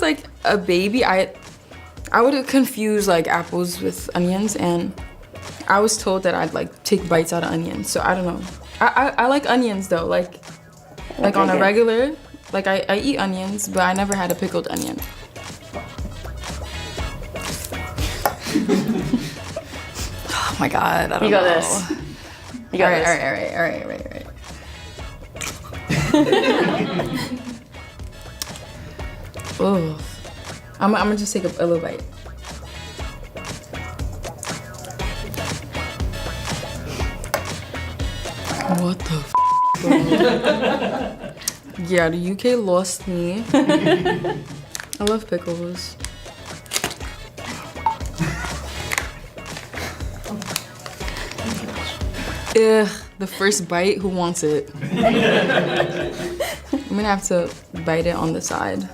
Like a baby, I would confuse like apples with onions, and I was told that I'd like take bites out of onions. So I don't know. I like onions though, like on a regular, like I eat onions, but I never had a pickled onion. Oh my God, I don't know. You got this. You got this. All right. Oh, I'm gonna just take a little bite. What the f, bro? Yeah, the UK lost me. I love pickles. Ugh, the first bite, who wants it? I'm gonna have to bite it on the side.